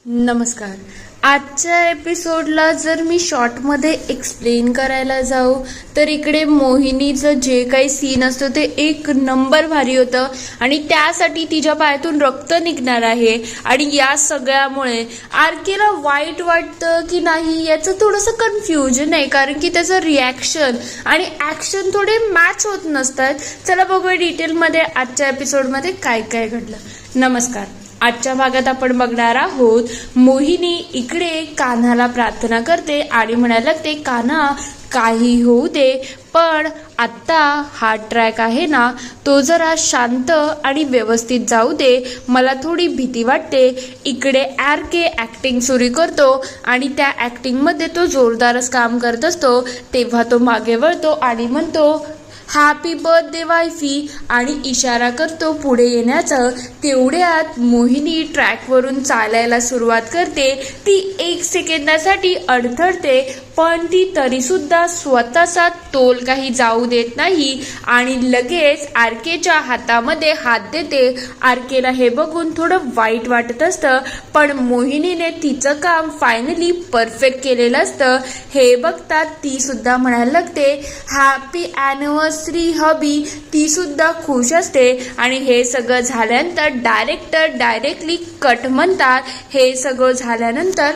नमस्कार. आजच्या एपिसोडला जर मी शॉर्टमध्ये एक्सप्लेन करायला जाऊ तर इकडे मोहिनीचं जे काही सीन असतो ते एक नंबर भारी होतं आणि त्यासाठी तिच्या पायातून रक्त निघणार आहे आणि या सगळ्यामुळे आरकेला वाईट वाटतं की नाही याचं थोडंसं कन्फ्युजन आहे, कारण की त्याचं रिॲक्शन आणि ॲक्शन थोडे मॅच होत नसतात. चला बघूया डिटेलमध्ये आजच्या एपिसोडमध्ये काय काय घडलं. नमस्कार. आजच्या भागात आपण बघणार आहोत मोहिनी इकडे कान्हाला प्रार्थना करते आणि म्हणायला लागते, कान्हा काही होऊ दे पण आत्ता हा ट्रॅक आहे ना तो जरा शांत आणि व्यवस्थित जाऊ दे, मला थोडी भीती वाटते. इकडे आरके ॲक्टिंग सुरू करतो आणि त्या ॲक्टिंगमध्ये तो जोरदारच काम करत असतो. तेव्हा तो मागे वळतो आणि म्हणतो हॅपी बर्थडे वायफी आणि इशारा करतो पुढे येण्याचं. तेवढ्यात मोहिनी ट्रॅकवरून चालायला सुरुवात करते. ती 1 सेकंदासाठी अडथळते पण ती तरीसुद्धा स्वतःचा तोल काही जाऊ देत नाही आणि लगेच आरकेच्या हातामध्ये हात देते. आरकेला हे बघून थोडं वाईट वाटत असतं पण मोहिनीने तिचं काम फायनली परफेक्ट केलेलं असतं. हे बघतात ती सुद्धा म्हणायला लागते हॅपी ॲनिव्हर्सरी हबी. ती सुद्धा खुश असते आणि हे सगळं झाल्यानंतर डायरेक्टर डायरेक्टली कट म्हणतात. हे सगळं झाल्यानंतर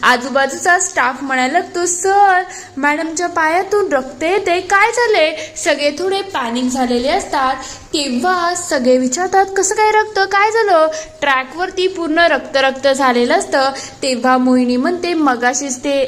आजूबाजूचा स्टाफ म्हणायला लागतो, सर मॅडमच्या पायातून रक्त येते, काय झाले? सगळे थोडे पॅनिक झालेले असतात. तेव्हा सगळे विचारतात कसं काय रक्त, काय झालं? ट्रॅकवरती पूर्ण रक्त झालेलं असतं. तेव्हा मोहिनी म्हणते मगाशीच ते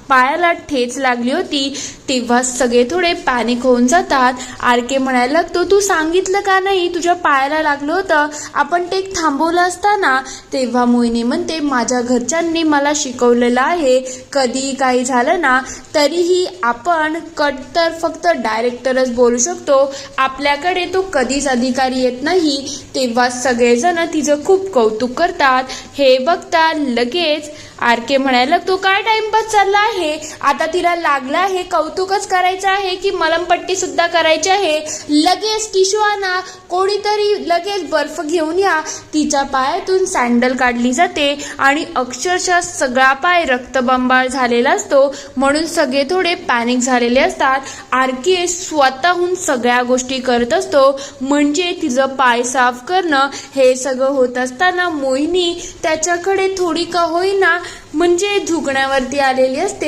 पायाला ठेच लागली होती. तेव्हा सगळे थोडे पॅनिक होऊन जातात. आरके म्हणायला लागतो, तू सांगितलं का नाही तुझ्या पायाला लागलं होतं, आपण ते थांबवलं असताना? तेव्हा मोहिनी म्हणते माझ्या घरच्यांनी मला शिकवलेलं आहे कधी काही झालं ना तरीही आपण कट तर फक्त डायरेक्टरच बोलू शकतो, आपल्याकडे तो कधीच अधिकारी येत नाही. तेव्हा सगळेजण तिचं खूप कौतुक करतात. हे बघता लगेच आरके म्हणायला लागतो काय टाइमपास चालला आहे, आता तिला लागला आहे कौतुकच करायचं आहे की मलमपट्टी सुद्धा करायची आहे? लगेच टिश्यू आणा, कोणीतरी लगेच बर्फ घेऊन या. तिच्या पायातून सँडल काढली जाते आणि अक्षरशः सगळा पाय रक्तबंबाळ झालेला असतो म्हणून सगळे थोडे पॅनिक झालेले असतात. आरके स्वतःहून सगळ्या गोष्टी करत असतो म्हणजे तिचं पाय साफ करणं. हे सगळं होत असताना मोहिनी त्याच्याकडे थोडी का होईना म्हणजे झुकण्यावरती आलेली असते.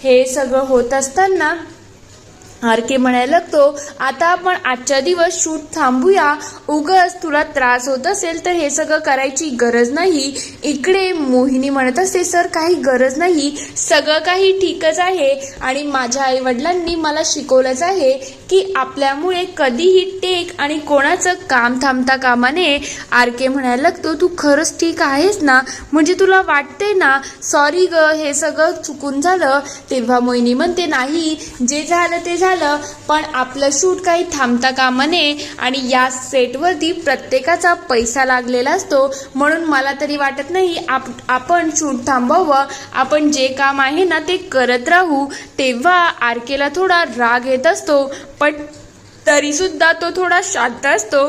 हे सगळं होत असताना आरके म्हणायला लागतो आता आपण आजच्या दिवस शूट थांबूया, उगाच तुला त्रास होत असेल तर हे सगळं करायची गरज नाही. इकडे मोहिनी म्हणत असते सर काही गरज नाही, सगळं काही ठीकच आहे आणि माझ्या आईवडिलांनी मला शिकवलंच आहे की आपल्यामुळे कधीही टेक आणि कोणाचं काम थांबता कामा नये. आरके म्हणायला लागतो तू खरंच ठीक आहेस ना, म्हणजे तुला वाटते ना? सॉरी ग हे सगळं चुकून झालं. तेव्हा मोहिनी म्हणते नाही जे झालं ते झालं पण आपलं शूट काही थांबता कामा नये आणि या सेटवरती प्रत्येकाचा पैसा लागलेला असतो म्हणून मला तरी वाटत नाही आपण शूट थांबवावं, आपण जे काम आहे ना ते करत राहू. तेव्हा आरकेला थोडा राग येत असतो पण तरीसुद्धा तो थोडा शांत असतो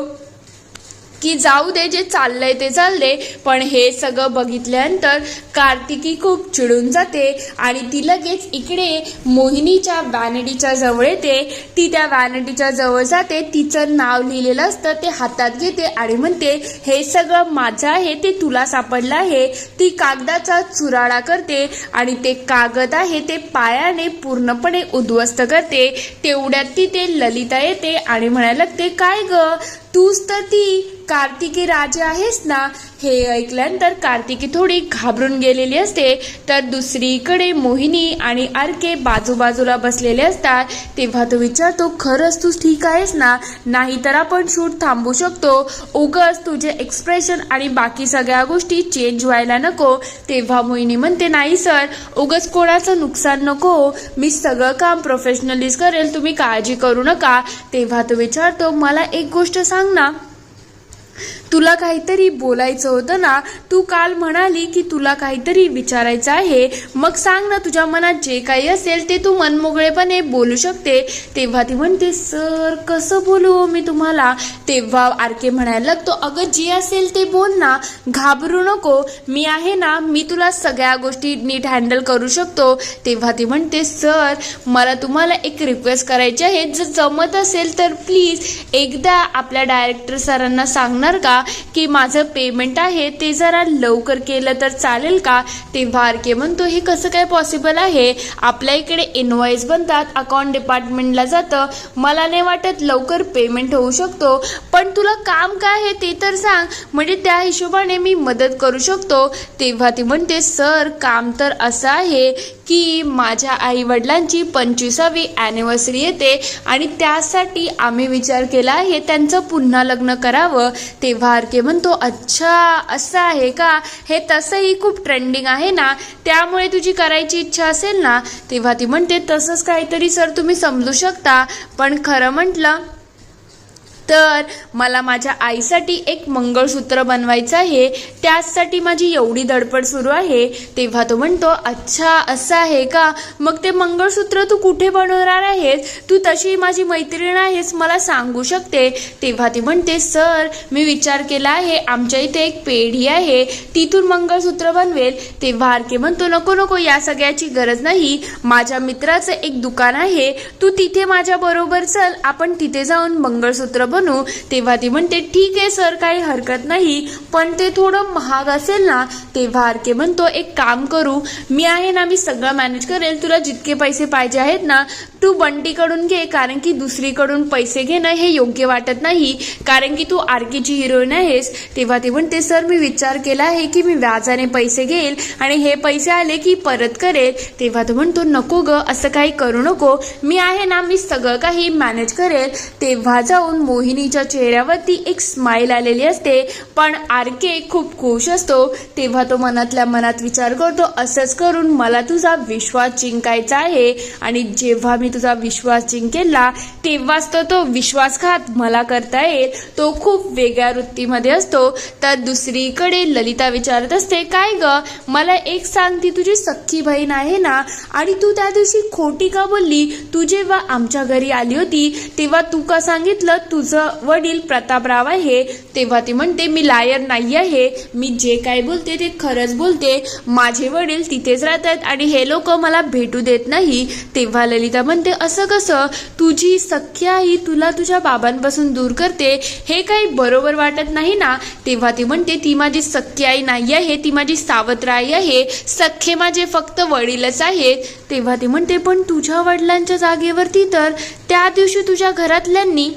की जाऊ दे जे चाललंय ते चाललंय. पण हे सगळं बघितल्यानंतर कार्तिकी खूप चिडून जाते आणि ती लगेच इकडे मोहिनीच्या वॅनिटीच्या जवळ येते. ती त्या वॅनिटीच्या जवळ जाते, तिचं नाव लिहिलेलं असतं ते हातात घेते आणि म्हणते हे सगळं माझं आहे ते तुला सापडलं आहे. ती कागदाचा चुराडा करते आणि ते कागद आहे ते पायाने पूर्णपणे उद्ध्वस्त करते. तेवढ्यात तिथे ललिता येते आणि म्हणायला लागते काय ग तूच तर ती कार्तिकी राजे आहेस ना? हे ऐकल्यानंतर कार्तिकी थोडी घाबरून गेलेली असते तर दुसरीकडे मोहिनी आणि आरके बाजूबाजूला बसलेले असतात. तेव्हा तो विचारतो खरंच तू ठीक आहेस ना, नाहीतर आपण शूट थांबवू शकतो, उगाच तुझे एक्सप्रेशन आणि बाकी सगळ्या गोष्टी चेंज व्हायला नको. तेव्हा मोहिनी म्हणते नाही सर उगाच कोणाचं नुकसान नको, मी सगळं काम प्रोफेशनलीच करेल, तुम्ही काळजी करू नका. तेव्हा तो विचारतो मला एक गोष्ट सांग ना, तुला काहीतरी बोलायचं होतं ना, तू काल म्हणाली की तुला काहीतरी विचारायचं आहे, मग सांग ना, तुझ्या मनात जे काही असेल ते तू मनमोकळेपणे बोलू शकते. तेव्हा ती म्हणते, सर कसं बोलू मी तुम्हाला? तेव्हा आरके म्हणायला लागतो, अगं जे असेल ते बोल ना, घाबरू नको, मी आहे ना, मी तुला सगळ्या गोष्टी नीट हँडल करू शकतो. तेव्हा ती म्हणते, सर मला तुम्हाला एक रिक्वेस्ट करायची आहे, जर जमत असेल तर प्लीज एकदा आपल्या डायरेक्टर सरांना सांगणार का की माझं पेमेंट आहे ते जरा लवकर केलं तर चालेल का? तेव्हा आरके म्हणतो, हे कसं काय पॉसिबल आहे? आपल्या इकडे इनवॉइस बनतात, अकाउंट डिपार्टमेंटला जातं, मला नाही वाटत लवकर पेमेंट होऊ शकतो, पण तुला काम काय आहे ते तर सांग, म्हणजे त्या हिशोबाने मी मदत करू शकतो. तेव्हा ती म्हणते, सर काम तर असं आहे की माझ्या आई वडिलांची 25वी ॲनिव्हर्सरी येते आणि त्यासाठी आम्ही विचार केला आहे त्यांचं पुन्हा लग्न करावं. तेव्हा आरके म्हणतो, अच्छा असं आहे का? हे तसंही खूप ट्रेंडिंग आहे ना, त्यामुळे तुझी करायची इच्छा असेल ना? तेव्हा ती म्हणते, तसंच काहीतरी सर तुम्ही समजू शकता, पण खरं म्हटलं तर मला माझ्या आईसाठी एक मंगळसूत्र बनवायचं आहे, त्याचसाठी माझी एवढी धडपड सुरू आहे. तेव्हा तो म्हणतो, अच्छा असं आहे का? मग ते मंगळसूत्र तू कुठे बनवणार आहेस? तू तशी माझी मैत्रीण आहेस, मला सांगू शकते. तेव्हा ती म्हणते, सर मी विचार केला आहे, आमच्या इथे एक पेढी आहे, तिथून मंगळसूत्र बनवेल. तेव्हा आरके म्हणतो, नको नको, या सगळ्याची गरज नाही, माझ्या मित्राचं एक दुकान आहे, तू तिथे माझ्या बरोबर चल, आपण तिथे जाऊन मंगळसूत्र बनू. तेव्हा ती म्हणते, ठीक आहे सर, काही हरकत नाही, पण ते थोडं महाग असेल ना? तेव्हा आरके म्हणतो, एक काम करू, मी आहे ना, मी सगळं मॅनेज करेल, तुला जितके पैसे पाहिजे आहेत ना तू बंटीकडून घे, कारण की दुसरीकडून पैसे घेणं हे योग्य वाटत नाही, कारण की तू आरकेची हिरोईन आहेस. तेव्हा ती म्हणते, सर मी विचार केला आहे की मी व्याजाने पैसे घेईल आणि हे पैसे आले की परत करेल. तेव्हा तो म्हणतो, नको ग, असं काही करू नको, मी आहे ना, मी सगळं काही मॅनेज करेल. तेव्हा जाऊन मोहिनीच्या चेहऱ्यावरती एक स्माईल आलेली असते, पण आरके खूप खुश असतो. तेव्हा तो मनातल्या मनात विचार करतो, असंच करून मला तुझा विश्वास जिंकायचा आहे, आणि जेव्हा मी तुझा विश्वास जिंकेला तेव्हाच तो विश्वासघात मला करता येईल. तो खूप वेगळ्या वृत्तीमध्ये असतो. तर दुसरीकडे ललिता विचारत असते, काय ग, मला एक सांग, ती तुझी सख्खी बहीण आहे ना, आणि तू त्या दिवशी खोटी का बोलली? तू जेव्हा आमच्या घरी आली होती तेव्हा तू का सांगितलं तुझं वडील प्रतापराव आहे? तेव्हा ती म्हणते, मी लायर नाही आहे, मी जे काय बोलते ते खरंच बोलते, माझे वडील तिथेच राहतात आणि हे लोक मला भेटू देत नाही. तेव्हा ललिता म्हणते, असं कसं? तुझी सख्खी आई तुला तुझ्या बाबांपासून दूर करते, हे काही बरोबर वाटत नाही ना? तेव्हा ती म्हणते, ती माझी सख्खी आई नाही आहे, ती माझी सावत्र आई आहे, सख्खे माझे फक्त वडीलच आहेत. तेव्हा ती म्हणते, पण तुझ्या वडिलांच्या जागेवरती तर त्या दिवशी तुझ्या घरातल्यांनी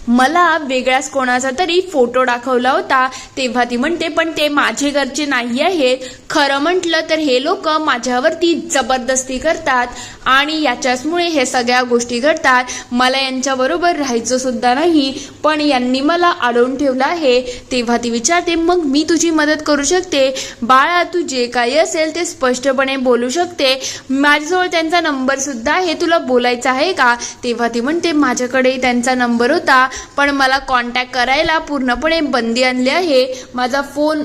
मला वेगळ्याच कोणाचा तरी फोटो दाखवला होता. तेव्हा ती म्हणते, पण ते माझे घरचे नाही आहेत, खरं म्हटलं तर हे लोक माझ्यावरती जबरदस्ती करतात आणि याच्याचमुळे हे सगळ्या गोष्टी घडतात. मला यांच्याबरोबर राहायचं सुद्धा नाही, पण यांनी मला अडवून ठेवलं आहे. तेव्हा ती विचारते, मग मी तुझी मदत करू शकते बाळा, तू जे काही असेल ते स्पष्टपणे बोलू शकते, माझ्याजवळ त्यांचा नंबर सुद्धा आहे, तुला बोलायचं आहे का? तेव्हा ती म्हणते, माझ्याकडे त्यांचा नंबर होता, पण मला कॉन्टॅक्ट करायला पूर्णपणे बंदी आणली आहे. माझा फोन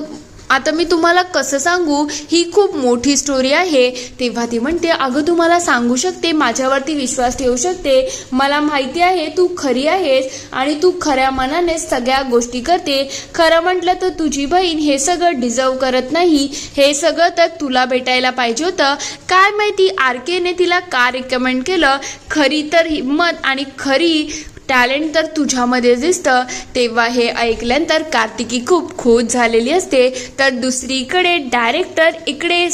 आता मी तुम्हाला कसं सांगू, ही खूप मोठी स्टोरी आहे. तेव्हा ती म्हणते, अगं तू मला सांगू शकते, माझ्यावरती विश्वास ठेवू शकते, मला माहिती आहे तू खरी आहेस आणि तू खऱ्या मनाने सगळ्या गोष्टी करते. खरं म्हटलं तर तुझी बहीण हे सगळं डिझर्व करत नाही, हे सगळं तर तुला भेटायला पाहिजे होतं. काय माहिती आरकेने तिला का रिकमेंड केलं? खरी तर हिम्मत आणि खरी टॅलेंट तर तुझ्यामध्ये दिसतं. तेव्हा हे ऐकल्यानंतर कार्तिकी खूप खुश झालेली असते. तर दुसरीकडे डायरेक्टर इकडे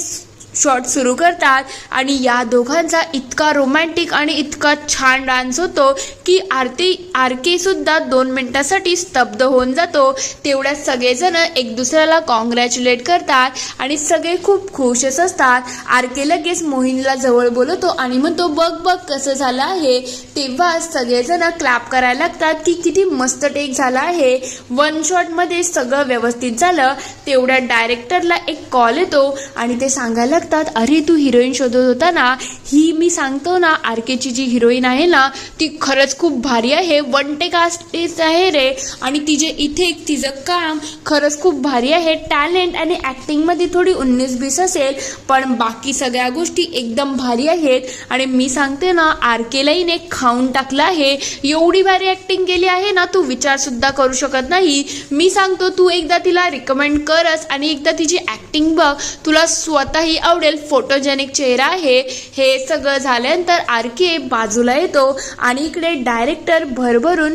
शॉट सुरू करतात आणि या दोघांचा इतका रोमॅन्टिक आणि इतका छान डान्स होतो की आरके सुद्धा 2 मिनिटासाठी स्तब्ध होऊन जातो. तेवढ्यात सगळेजण एक दुसऱ्याला कॉंग्रॅच्युलेट करतात आणि सगळे खूप खुशच असतात. आरके लगेच मोहिनीला जवळ बोलवतो आणि म्हणतो, बघ बघ कसं झालं आहे. तेव्हा सगळेजण क्लॅप करायला लागतात की किती मस्त टेक झाला आहे, 1 शॉटमध्ये सगळं व्यवस्थित झालं. तेवढ्यात डायरेक्टरला एक कॉल येतो आणि ते सांगायला लागतात, अरे तू हिरोईन शोधत होता ना, ही मी सांगतो ना आरकेची जी हिरोईन आहे ना ती खरंच खूप भारी आहे, वन टेक आर्टिस्ट आहे रे, आणि तिचे इथे तिचं काम खरंच खूप भारी आहे, टॅलेंट आणि ॲक्टिंगमध्ये थोडी 19-20 असेल पण बाकी सगळ्या गोष्टी एकदम भारी आहेत. आणि मी सांगते ना आरकेला हिने खाऊन टाकलं आहे, एवढी भारी ॲक्टिंग केली आहे ना तू विचार सुद्धा करू शकत नाही. मी सांगतो तू एकदा तिला रिकमेंड करच आणि एकदा तिची ॲक्टिंग बघ, तुला स्वतःही आवडेल. फोटोजेनिक चेहरा आहे. हे सगळं झाल्यानंतर आरके बाजूला येतो आणि इकडे डायरेक्टर भरभरून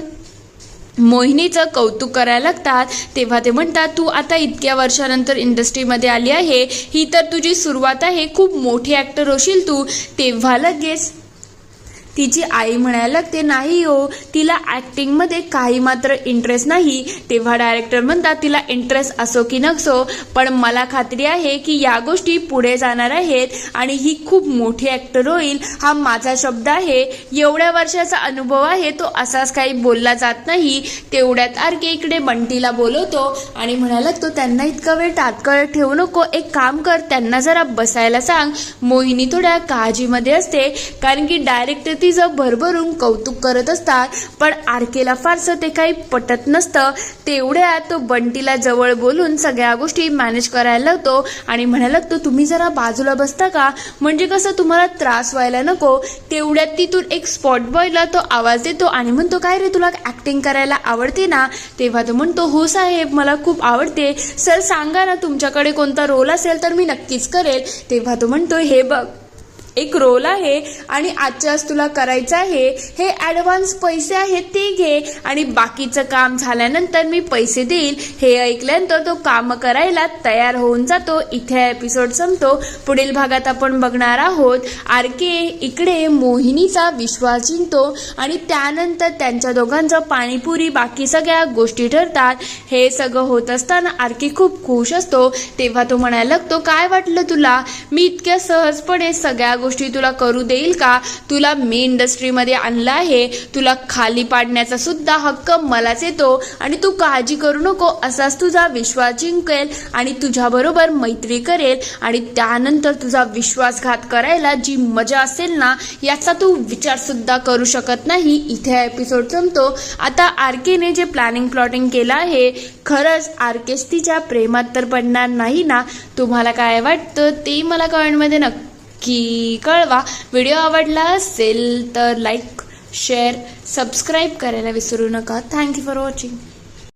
मोहिनीचं कौतुक करायला लागतात. तेव्हा ते म्हणतात, तू आता इतक्या वर्षानंतर इंडस्ट्रीमध्ये आली आहे, ही तर तुझी सुरुवात आहे, खूप मोठी ॲक्टर होशील तू. तेव्हा लगेच तिची आई म्हणायला लागते, नाही हो, तिला ॲक्टिंगमध्ये काही मात्र इंटरेस्ट नाही. तेव्हा डायरेक्टर म्हणतात, तिला इंटरेस्ट असो की नसो पण मला खात्री आहे की या गोष्टी पुढे जाणार आहेत आणि ही खूप मोठी ॲक्टर होईल, हा माझा शब्द आहे. एवढ्या वर्षाचा अनुभव आहे, तो असाच काही बोलला जात नाही. तेवढ्यात आरके इकडे बंटीला बोलवतो आणि म्हणायला लागतो, त्यांना इतका वेळ तात्काळ ठेवू नको, एक काम कर, त्यांना जरा बसायला सांग. मोहिनी थोड्या काळजीमध्ये असते कारण की डायरेक्टर तिचं भरभरून कौतुक करत असतात पण आरकेला फारसं ते काही पटत नसतं. तेवढ्यात तो बंटीला जवळ बोलून सगळ्या गोष्टी मॅनेज करायला लागतो आणि म्हणायला लागतो, तुम्ही जरा बाजूला बसता का, म्हणजे कसं तुम्हाला त्रास व्हायला नको. तेवढ्यात तिथून एक स्पॉट बॉयला तो आवाज देतो आणि म्हणतो, काय रे तुला ॲक्टिंग करायला आवडते ना. तेव्हा तो म्हणतो, हो साहेब मला खूप आवडते, सर सांगा ना तुमच्याकडे कोणता रोल असेल तर मी नक्कीच करेल. तेव्हा तो म्हणतो, हे बघ एक रोल आहे आणि आजच्याच तुला करायचं आहे, हे ॲडव्हान्स पैसे आहेत ते घे आणि बाकीचं काम झाल्यानंतर मी पैसे देईल. हे ऐकल्यानंतर तो काम करायला तयार होऊन जातो. इथे एपिसोड संपतो. पुढील भागात आपण बघणार आहोत आरके इकडे मोहिनीचा विश्वास जिंकतो आणि त्यानंतर त्यांच्या दोघांचं पाणीपुरी बाकी सगळ्या गोष्टी ठरतात. हे सगळं होत असताना आरके खूप खुश असतो. तेव्हा तो म्हणायला लागतो, काय वाटलं तुला, मी इतक्या सहजपणे सगळ्या गोष्टी तुला करू देईल का. तुला मी इंडस्ट्रीमध्ये आणलं आहे, तुला खाली पाडण्याचा सुद्धा हक्क मलाच येतो आणि तू काळजी करू नको, असाच तुझा विश्वास जिंकेल आणि तुझ्याबरोबर मैत्री करेल आणि त्यानंतर तुझा विश्वासघात करायला जी मजा असेल ना याचा तू विचार सुद्धा करू शकत नाही. इथे एपिसोड संपतो. आता आरकेने जे प्लॅनिंग प्लॉटिंग केलं आहे, खरंच आरकेस तिच्या प्रेमात तर पडणार नाही ना. तुम्हाला काय वाटतं ते मला कमेंटमध्ये नक्की कळवा. व्हिडिओ आवडला असेल तर लाईक, शेअर, सबस्क्राईब करायला विसरू नका. Thank you for watching.